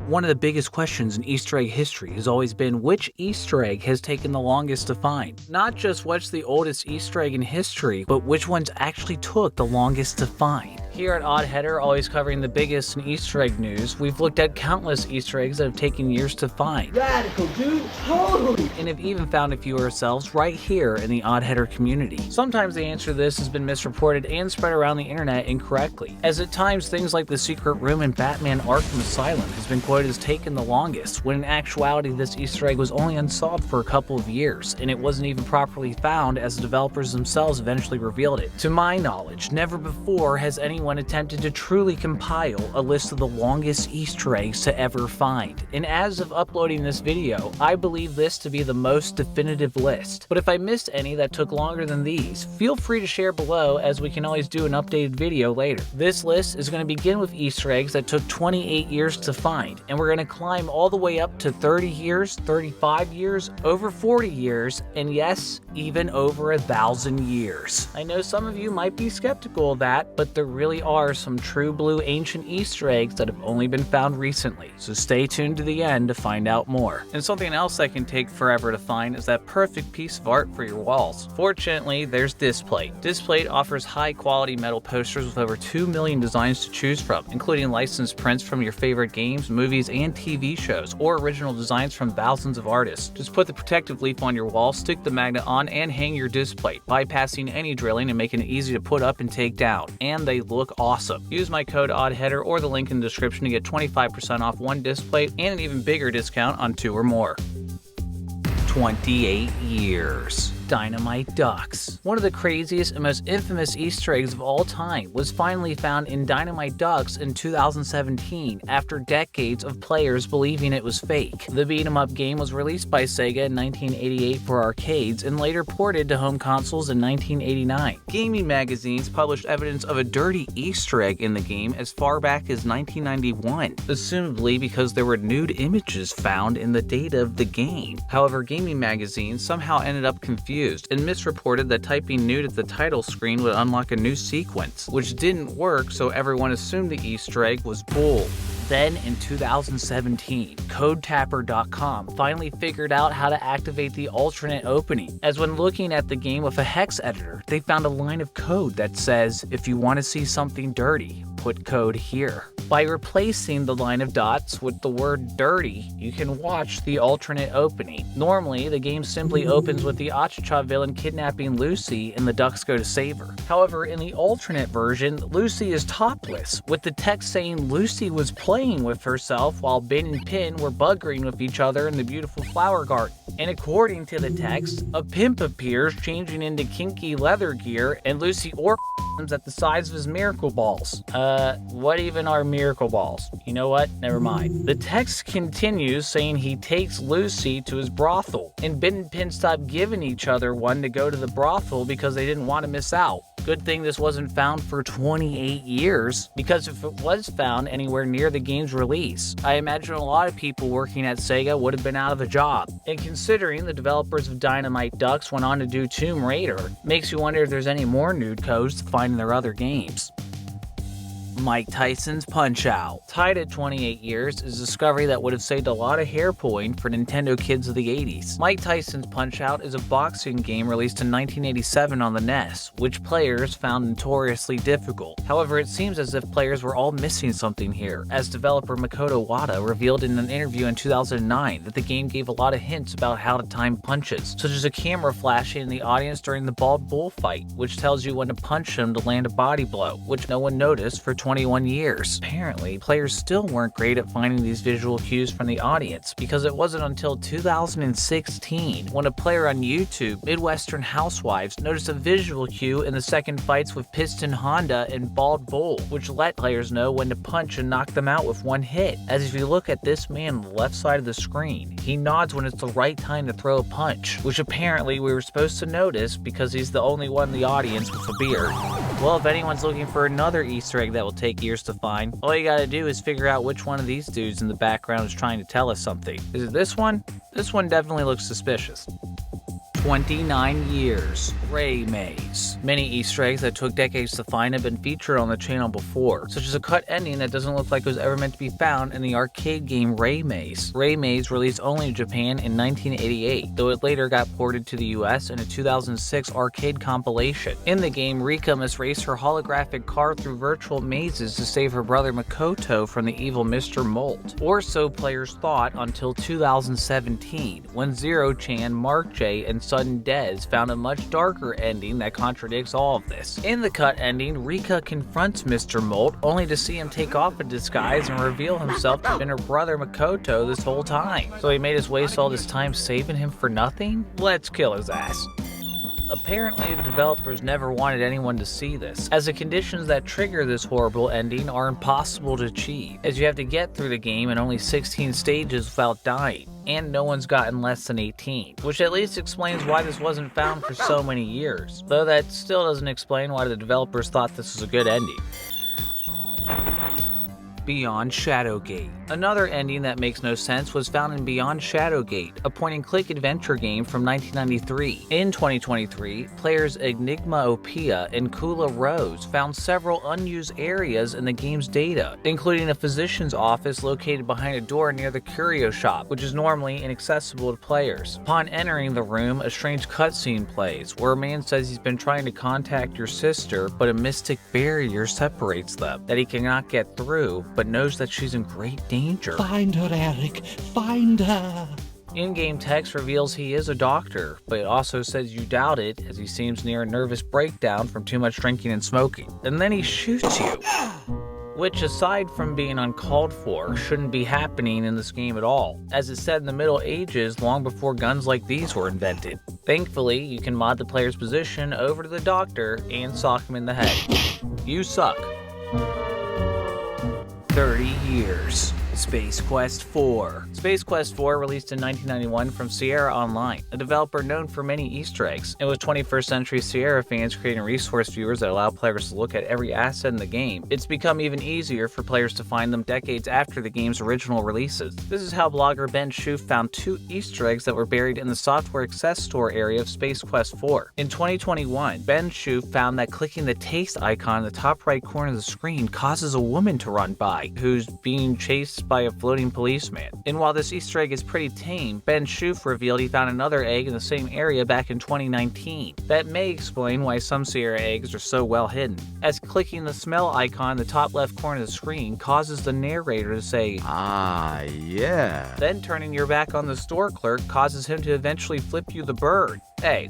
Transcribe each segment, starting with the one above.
One of the biggest questions in Easter egg history has always been which Easter egg has taken the longest to find. Not just what's the oldest Easter egg in history, but which ones actually took the longest to find. Here at Oddheader, always covering the biggest in Easter egg news, we've looked at countless Easter eggs that have taken years to find. Radical, dude, totally! And have even found a few ourselves right here in the Oddheader community. Sometimes the answer to this has been misreported and spread around the internet incorrectly, as at times things like the secret room in Batman Arkham Asylum has been quoted as taking the longest, when in actuality this Easter egg was only unsolved for a couple of years, and it wasn't even properly found as the developers themselves eventually revealed it. To my knowledge, never before has anyone attempted to truly compile a list of the longest Easter eggs to ever find, and as of uploading this video, I believe this to be the most definitive list. But if I missed any that took longer than these, feel free to share below, as we can always do an updated video later. This list is going to begin with Easter eggs that took 28 years to find, and we're going to climb all the way up to 30 years, 35 years, over 40 years, and yes, even over 1,000 years. I know some of you might be skeptical of that, but there really are some true blue ancient Easter eggs that have only been found recently, so stay tuned to the end to find out more. And something else that can take forever to find is that perfect piece of art for your walls. Fortunately, there's Displate. Displate offers high quality metal posters with over 2 million designs to choose from, including licensed prints from your favorite games, movies, and TV shows, or original designs from thousands of artists. Just put the protective leaf on your wall, stick the magnet on, and hang your Displate, bypassing any drilling and making it easy to put up and take down. And they look awesome. Use my code oddheader or the link in the description to get 25% off one Displate and an even bigger discount on 2 or more. 28 years. Dynamite Dux. One of the craziest and most infamous Easter eggs of all time was finally found in Dynamite Dux in 2017 after decades of players believing it was fake. The beat-em-up game was released by Sega in 1988 for arcades and later ported to home consoles in 1989. Gaming magazines published evidence of a dirty Easter egg in the game as far back as 1991, assumably because there were nude images found in the data of the game. However, gaming magazines somehow ended up confused and misreported that typing nude at the title screen would unlock a new sequence, which didn't work, so everyone assumed the Easter egg was bull. Then, in 2017, CodeTapper.com finally figured out how to activate the alternate opening, as when looking at the game with a hex editor, they found a line of code that says, if you want to see something dirty, put code here. By replacing the line of dots with the word dirty, you can watch the alternate opening. Normally, the game simply opens with the Achacha villain kidnapping Lucy and the ducks go to save her. However, in the alternate version, Lucy is topless, with the text saying Lucy was playing with herself while Ben and Pin were buggering with each other in the beautiful flower garden. And according to the text, a pimp appears changing into kinky leather gear and Lucy orgasms at the size of his miracle balls. What even are miracle balls? You know what? Never mind. The text continues saying he takes Lucy to his brothel, and Ben and Pin stop giving each other one to go to the brothel because they didn't want to miss out. Good thing this wasn't found for 28 years, because if it was found anywhere near the game's release, I imagine a lot of people working at Sega would have been out of a job. And considering the developers of Dynamite Dux went on to do Tomb Raider, makes you wonder if there's any more nude codes to find in their other games. Mike Tyson's Punch-Out! Tied at 28 years is a discovery that would have saved a lot of hair pulling for Nintendo kids of the 80s. Mike Tyson's Punch-Out is a boxing game released in 1987 on the NES, which players found notoriously difficult. However, it seems as if players were all missing something here, as developer Makoto Wada revealed in an interview in 2009 that the game gave a lot of hints about how to time punches, such as a camera flashing in the audience during the bald bull fight, which tells you when to punch him to land a body blow, which no one noticed for 21 years. Apparently, players still weren't great at finding these visual cues from the audience, because it wasn't until 2016 when a player on YouTube, Midwestern Housewives, noticed a visual cue in the second fights with Piston Honda and Bald Bull, which let players know when to punch and knock them out with one hit. As if you look at this man on the left side of the screen, he nods when it's the right time to throw a punch, which apparently we were supposed to notice because he's the only one in the audience with a beard. Well, if anyone's looking for another Easter egg that will take years to find, all you gotta do is figure out which one of these dudes in the background is trying to tell us something. Is it this one? This one definitely looks suspicious. 29 years. Raimais. Many Easter eggs that took decades to find have been featured on the channel before, such as a cut ending that doesn't look like it was ever meant to be found in the arcade game Raimais. Raimais released only in Japan in 1988, though it later got ported to the US in a 2006 arcade compilation. In the game, Rika must race her holographic car through virtual mazes to save her brother Makoto from the evil Mr. Molt. Or so players thought until 2017, when Zero-chan, Mark J, and Sudden Dez found a much darker ending that contradicts all of this. In the cut ending, Rika confronts Mr. Molt only to see him take off a disguise and reveal himself to have been her brother Makoto this whole time. So he made us waste all this time saving him for nothing? Let's kill his ass. Apparently, the developers never wanted anyone to see this, as the conditions that trigger this horrible ending are impossible to achieve, as you have to get through the game in only 16 stages without dying, and no one's gotten less than 18, which at least explains why this wasn't found for so many years, though that still doesn't explain why the developers thought this was a good ending. Beyond Shadowgate. Another ending that makes no sense was found in Beyond Shadowgate, a point-and-click adventure game from 1993. In 2023, players Enigma Opia and Kula Rose found several unused areas in the game's data, including a physician's office located behind a door near the curio shop, which is normally inaccessible to players. Upon entering the room, a strange cutscene plays, where a man says he's been trying to contact your sister, but a mystic barrier separates them, that he cannot get through, but knows that she's in great danger. Find her, Eric. Find her. In-game text reveals he is a doctor, but it also says you doubt it, as he seems near a nervous breakdown from too much drinking and smoking. And then he shoots you, which, aside from being uncalled for, shouldn't be happening in this game at all, as it's set in the Middle Ages long before guns like these were invented. Thankfully, you can mod the player's position over to the doctor and sock him in the head. You suck. 30 years. Space Quest 4. Space Quest 4 released in 1991 from Sierra Online, a developer known for many Easter eggs, and with 21st century Sierra fans creating resource viewers that allow players to look at every asset in the game, it's become even easier for players to find them decades after the game's original releases. This is how blogger Ben Schoof found 2 Easter eggs that were buried in the software access store area of Space Quest 4. In 2021, Ben Schoof found that clicking the taste icon in the top right corner of the screen causes a woman to run by, who's being chased by a floating policeman. And while this Easter egg is pretty tame, Ben Schoof revealed he found another egg in the same area back in 2019. That may explain why some Sierra eggs are so well hidden, as clicking the smell icon in the top left corner of the screen causes the narrator to say, "Ah, yeah." Then turning your back on the store clerk causes him to eventually flip you the bird. Hey,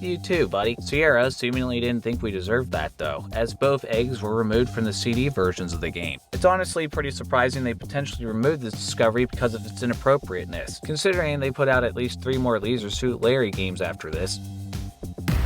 you too, buddy. Sierra seemingly didn't think we deserved that, though, as both eggs were removed from the CD versions of the game. It's honestly pretty surprising they potentially removed this discovery because of its inappropriateness, considering they put out at least 3 more Leisure Suit Larry games after this.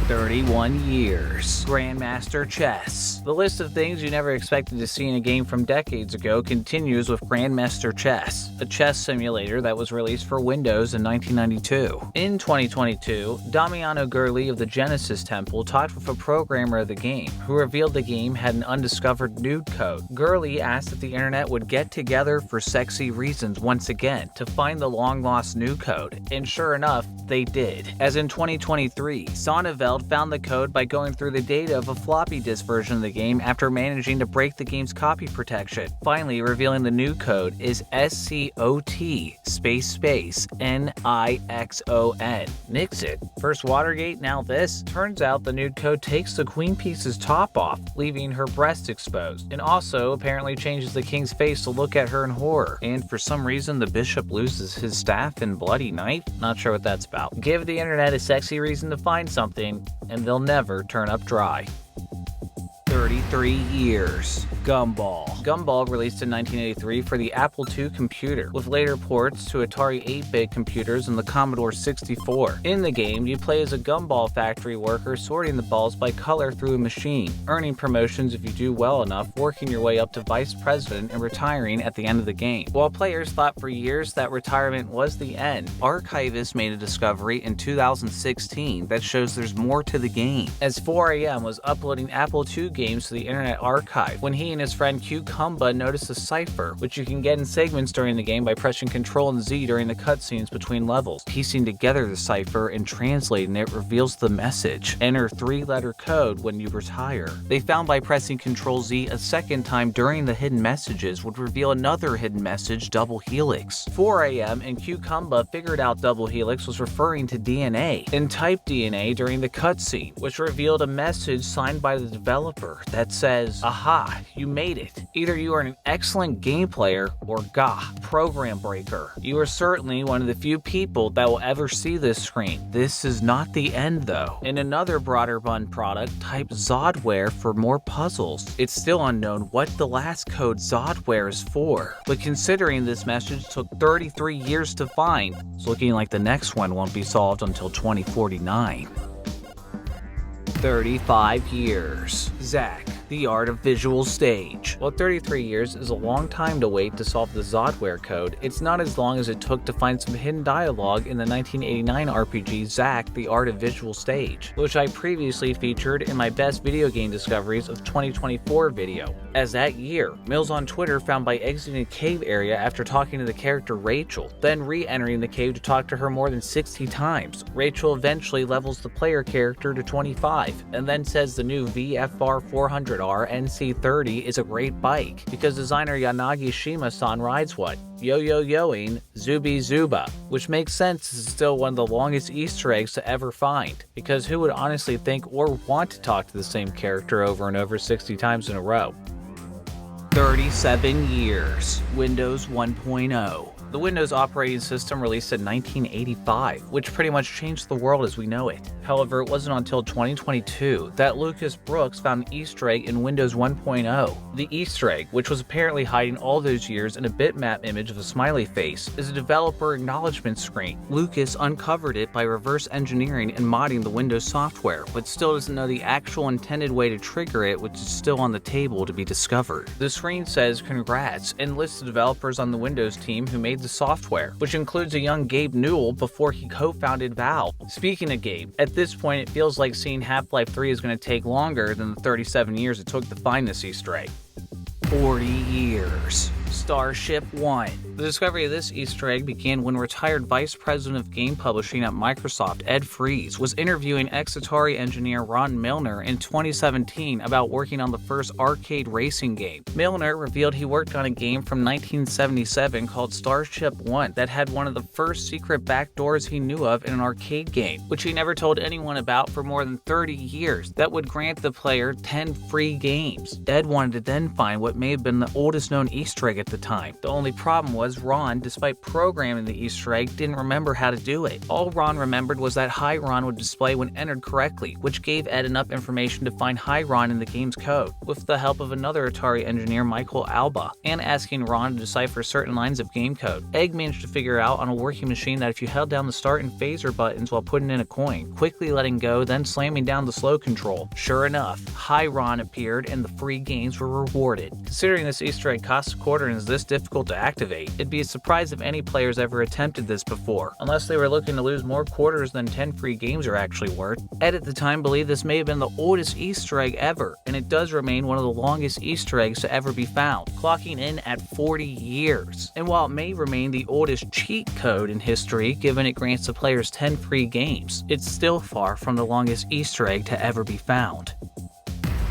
31 years. Grandmaster Chess. The list of things you never expected to see in a game from decades ago continues with Grandmaster Chess, a chess simulator that was released for Windows in 1992. In 2022, Damiano Gurley of the Genesis Temple talked with a programmer of the game, who revealed the game had an undiscovered nude code. Gurley asked if the internet would get together for sexy reasons once again to find the long-lost nude code, and sure enough, they did. As in 2023, Sonneveld found the code by going through the data of a floppy disk version of the game after managing to break the game's copy protection, finally revealing the new code is SCOT _NIXON. Nixit. First Watergate, now this? Turns out the nude code takes the queen piece's top off, leaving her breast exposed, and also apparently changes the king's face to look at her in horror, and for some reason the bishop loses his staff and bloody knife? Not sure what that's about. Give the internet a sexy reason to find something, and they'll never turn up dry. 33 years. Gumball. Gumball released in 1983 for the Apple II computer, with later ports to Atari 8-bit computers and the Commodore 64. In the game, you play as a gumball factory worker sorting the balls by color through a machine, earning promotions if you do well enough, working your way up to vice president and retiring at the end of the game. While players thought for years that retirement was the end, archivists made a discovery in 2016 that shows there's more to the game, as 4AM was uploading Apple II games to the Internet Archive when he and and his friend Cucumba notice a cipher, which you can get in segments during the game by pressing Ctrl and Z during the cutscenes between levels. Piecing together the cipher and translating it reveals the message. Enter 3-letter code when you retire. They found by pressing Ctrl Z a second time during the hidden messages would reveal another hidden message, Double Helix. 4 AM and Cucumba figured out Double Helix was referring to DNA and typed DNA during the cutscene, which revealed a message signed by the developer that says, "Aha, you made it. Either you are an excellent game player or gah, program breaker. You are certainly one of the few people that will ever see this screen. This is not the end though." In another broader bun product, type Zodware for more puzzles. It's still unknown what the last code Zodware is for, but considering this message took 33 years to find, it's looking like the next one won't be solved until 2049. 35 years. Zack, the art of visual stage. While 33 years is a long time to wait to solve the Zodware code, it's not as long as it took to find some hidden dialogue in the 1989 RPG Zack, the art of visual stage, which I previously featured in my best video game discoveries of 2024 video. As that year, Mills on Twitter found by exiting a cave area after talking to the character Rachel, then re-entering the cave to talk to her more than 60 times. Rachel eventually levels the player character to 25, and then says the new VFR 400R NC30 is a great bike, because designer Yanagi Shima-san rides one, yo-yo-yoing Zubi Zuba, which makes sense as it's still one of the longest Easter eggs to ever find, because who would honestly think or want to talk to the same character over and over 60 times in a row? 37 years. Windows 1.0. The Windows operating system released in 1985, which pretty much changed the world as we know it. However, it wasn't until 2022 that Lucas Brooks found an Easter egg in Windows 1.0. The Easter egg, which was apparently hiding all those years in a bitmap image of a smiley face, is a developer acknowledgement screen. Lucas uncovered it by reverse engineering and modding the Windows software, but still doesn't know the actual intended way to trigger it, which is still on the table to be discovered. The screen says congrats and lists the developers on the Windows team who made the software, which includes a young Gabe Newell before he co-founded Valve. Speaking of Gabe, at this point it feels like seeing Half-Life 3 is going to take longer than the 37 years it took to find this Easter egg. 40 years. Starship 1. The discovery of this Easter egg began when retired Vice President of Game Publishing at Microsoft, Ed Fries, was interviewing ex-Atari engineer Ron Milner in 2017 about working on the first arcade racing game. Milner revealed he worked on a game from 1977 called Starship 1 that had one of the first secret backdoors he knew of in an arcade game, which he never told anyone about for more than 30 years, that would grant the player 10 free games. Ed wanted to then find what may have been the oldest known Easter egg at the time. The only problem was Ron, despite programming the Easter egg, didn't remember how to do it. All Ron remembered was that High Ron would display when entered correctly, which gave Ed enough information to find High Ron in the game's code, with the help of another Atari engineer, Michael Alba, and asking Ron to decipher certain lines of game code. Ed managed to figure out on a working machine that if you held down the start and phaser buttons while putting in a coin, quickly letting go, then slamming down the slow control. Sure enough, High Ron appeared and the free games were rewarded. Considering this Easter egg costs a quarter and is this difficult to activate, it'd be a surprise if any players ever attempted this before, unless they were looking to lose more quarters than 10 free games are actually worth. Ed at the time believed this may have been the oldest Easter egg ever, and it does remain one of the longest Easter eggs to ever be found, clocking in at 40 years. And while it may remain the oldest cheat code in history, given it grants the players 10 free games, it's still far from the longest Easter egg to ever be found.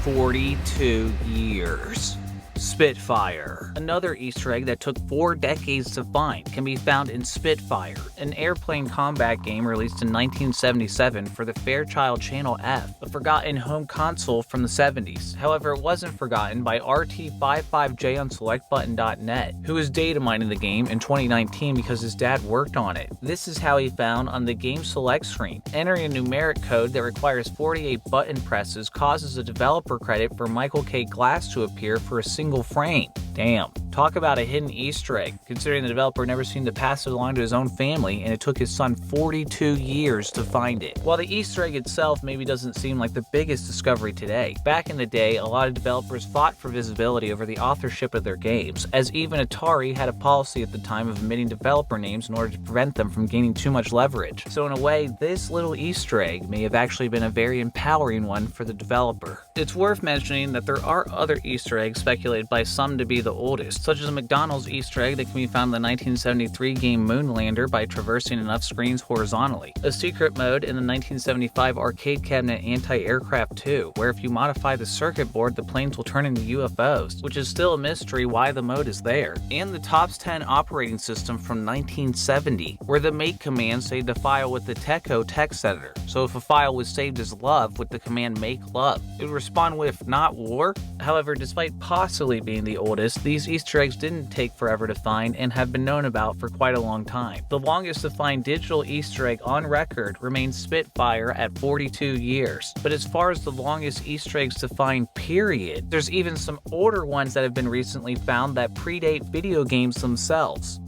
42 years. Spitfire. Another Easter egg that took 4 decades to find can be found in Spitfire, an airplane combat game released in 1977 for the Fairchild Channel F, a forgotten home console from the 70s. However, it wasn't forgotten by RT55J on SelectButton.net, who was data mining the game in 2019 because his dad worked on it. This is how he found on the game select screen. Entering a numeric code that requires 48 button presses causes a developer credit for Michael K. Glass to appear for a single frame. Damn. Talk about a hidden Easter egg, considering the developer never seemed to pass it along to his own family, and it took his son 42 years to find it. While the Easter egg itself maybe doesn't seem like the biggest discovery today, back in the day, a lot of developers fought for visibility over the authorship of their games, as even Atari had a policy at the time of omitting developer names in order to prevent them from gaining too much leverage. So in a way, this little Easter egg may have actually been a very empowering one for the developer. It's worth mentioning that there are other Easter eggs speculated by some to be the oldest, such as a McDonald's Easter egg that can be found in the 1973 game Moonlander by traversing enough screens horizontally, a secret mode in the 1975 arcade cabinet Anti-Aircraft 2, where if you modify the circuit board, the planes will turn into UFOs, which is still a mystery why the mode is there, and the TOPS 10 operating system from 1970, where the make command saved a file with the Techo text editor, so if a file was saved as love with the command make love, it would respond with not war. However, despite possibly being the oldest, these Easter eggs didn't take forever to find and have been known about for quite a long time. The longest to find digital Easter egg on record remains Spitfire at 42 years. But as far as the longest Easter eggs to find period, there's even some older ones that have been recently found that predate video games themselves.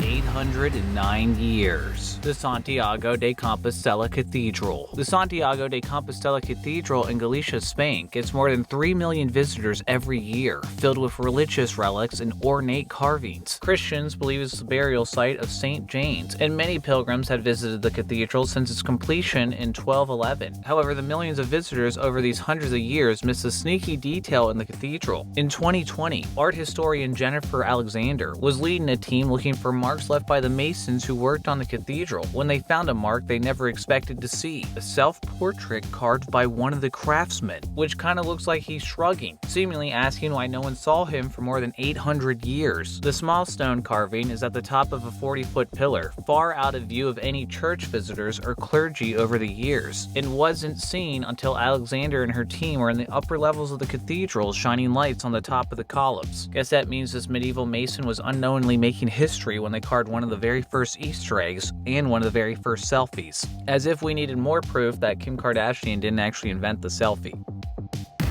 809 years. The Santiago de Compostela Cathedral. The Santiago de Compostela Cathedral in Galicia, Spain gets more than 3 million visitors every year, filled with religious relics and ornate carvings. Christians believe it's the burial site of St. James, and many pilgrims had visited the cathedral since its completion in 1211. However, the millions of visitors over these hundreds of years miss a sneaky detail in the cathedral. In 2020, art historian Jennifer Alexander was leading a team looking for marks left by the masons who worked on the cathedral when they found a mark they never expected to see, a self-portrait carved by one of the craftsmen, which kind of looks like he's shrugging, seemingly asking why no one saw him for more than 800 years. The small stone carving is at the top of a 40-foot pillar, far out of view of any church visitors or clergy over the years, and wasn't seen until Alexander and her team were in the upper levels of the cathedral shining lights on the top of the columns. Guess that means this medieval mason was unknowingly making history when they carved one of the very first Easter eggs and one of the very first selfies. As if we needed more proof that Kim Kardashian didn't actually invent the selfie.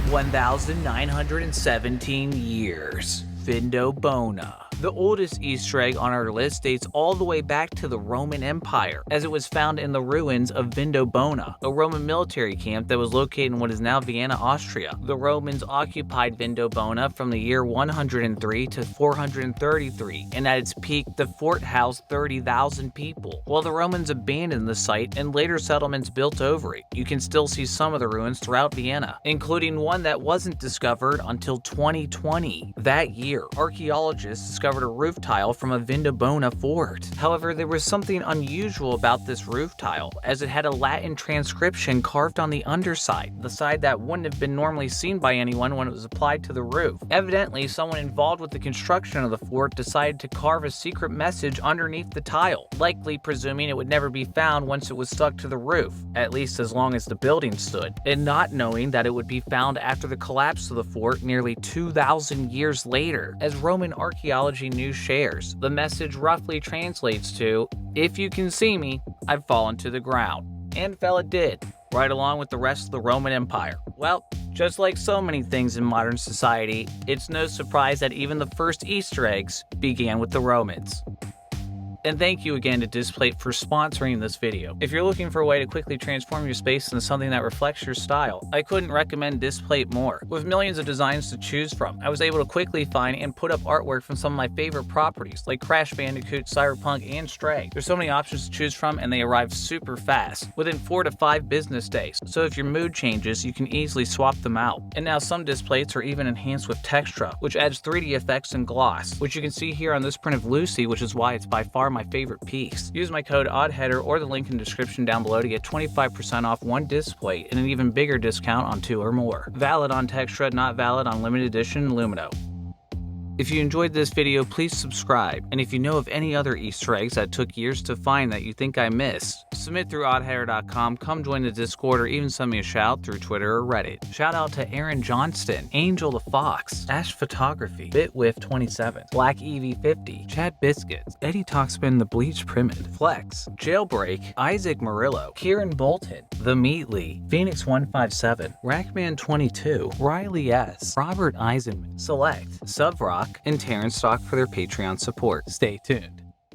1,917 years. Vindobona. The oldest Easter egg on our list dates all the way back to the Roman Empire, as it was found in the ruins of Vindobona, a Roman military camp that was located in what is now Vienna, Austria. The Romans occupied Vindobona from the year 103 to 433, and at its peak, the fort housed 30,000 people. While the Romans abandoned the site and later settlements built over it, you can still see some of the ruins throughout Vienna, including one that wasn't discovered until 2020. That year, archaeologists discovered a roof tile from a Vindobona fort. However, there was something unusual about this roof tile, as it had a Latin transcription carved on the underside, the side that wouldn't have been normally seen by anyone when it was applied to the roof. Evidently, someone involved with the construction of the fort decided to carve a secret message underneath the tile, likely presuming it would never be found once it was stuck to the roof, at least as long as the building stood, and not knowing that it would be found after the collapse of the fort nearly 2,000 years later. As Roman archaeology news shares, the message roughly translates to, "If you can see me, I've fallen to the ground." And fella did, right along with the rest of the Roman Empire. Well, just like so many things in modern society, it's no surprise that even the first Easter eggs began with the Romans. And thank you again to Displate for sponsoring this video. If you're looking for a way to quickly transform your space into something that reflects your style, I couldn't recommend Displate more. With millions of designs to choose from, I was able to quickly find and put up artwork from some of my favorite properties, like Crash Bandicoot, Cyberpunk, and Stray. There's so many options to choose from, and they arrive super fast, within 4 to 5 business days, so if your mood changes, you can easily swap them out. And now some Displates are even enhanced with Textra, which adds 3D effects and gloss, which you can see here on this print of Lucy, which is why it's by far my favorite piece. Use my code oddheader or the link in the description down below to get 25% off one Displate and an even bigger discount on 2 or more. Valid on Textra, not valid on limited edition Lumino. If you enjoyed this video, please subscribe, and if you know of any other Easter eggs that took years to find that you think I missed, Submit through oddheader.com, come join the Discord, or even send me a shout through Twitter or Reddit. Shout out to Aaron Johnston, Angel the Fox, Ash Photography, Bitwith27, Black EV50, Chad Biscuits, Eddie Talkspin the Bleach Primid, Flex, Jailbreak, Isaac Murillo, Kieran Bolton, The Meatly, Phoenix157, Rackman22, Riley S, Robert Eisenman, Select, Subrock, and Terrence Stock for their Patreon support. Stay tuned.